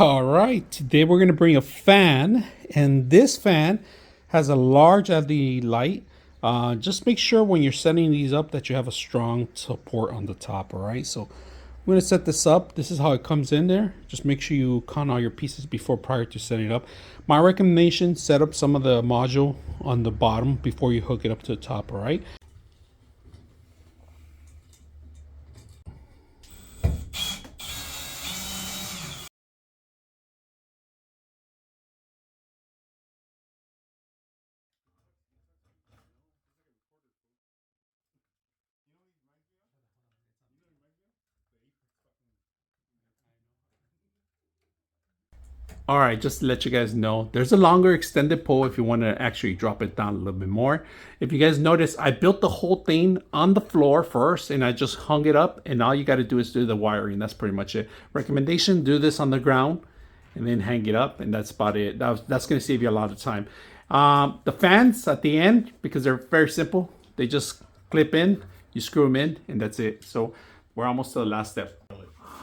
All right, today we're going to bring a fan, and this fan has a large LED light. Just make sure when you're setting these up that you have a strong support on the top. All right, so I'm going to set this up. This is how it comes in there. Just make sure you count all your pieces prior to setting it up. My recommendation, set up some of the module on the bottom before you hook it up to the top. All right. All right, just to let you guys know, there's a longer extended pole if you want to actually drop it down a little bit more. If you guys notice, I built the whole thing on the floor first and I just hung it up, and all you got to do is do the wiring. That's pretty much it. Recommendation, do this on the ground and then hang it up, and that's about it. That's going to save you a lot of time. The fans at the end, because they're very simple, they just clip in, you screw them in, and that's it. So we're almost to the last step.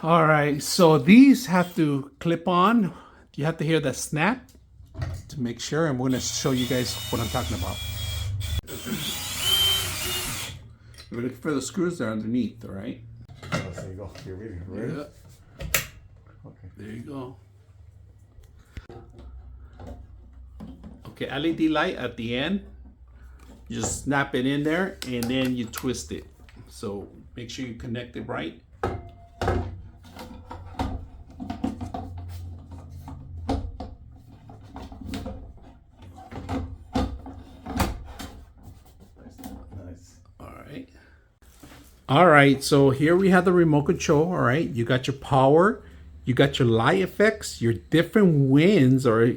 All right, so these have to clip on. You have to hear that snap to make sure, and we're going to show you guys what I'm talking about. We're looking for the screws there underneath, all right? Oh, there you go. You're ready, right? Yeah. Okay. There you go. Okay, LED light at the end. You just snap it in there, and then you twist it. So make sure you connect it right. All right, so here we have the remote control. All right, you got your power, you got your light effects, your different winds or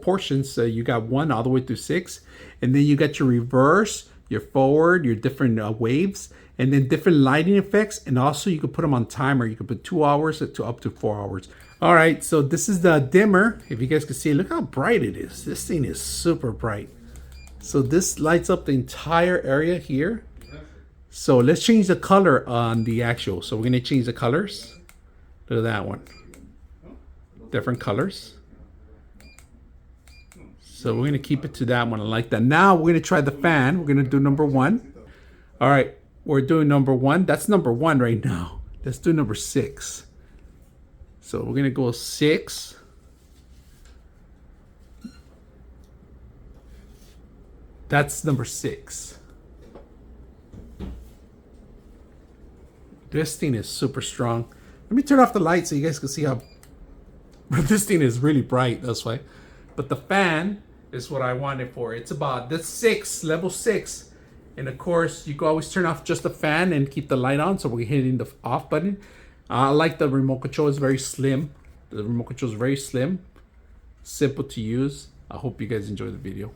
portions. So you got 1 all the way through 6, and then you got your reverse, your forward, your different waves, and then different lighting effects. And also you can put them on timer. You can put 2 hours to up to 4 hours. All right, so this is the dimmer. If you guys can see, look how bright it is. This thing is super bright. So this lights up the entire area here. So let's change the color on the actual. So we're going to change the colors to that one. Different colors. So we're going to keep it to that one. I like that. Now we're going to try the fan. We're going to do number 1. All right, we're doing number 1. That's number 1 right now. Let's do number 6. So we're going to go 6. That's number 6. This thing is super strong. Let me turn off the light so you guys can see how this thing is really bright. That's why. But the fan is what I want it for. It's about this 6, level 6. And of course, you can always turn off just the fan and keep the light on. So we're hitting the off button. I like the remote control. It's very slim. The remote control is very slim. Simple to use. I hope you guys enjoy the video.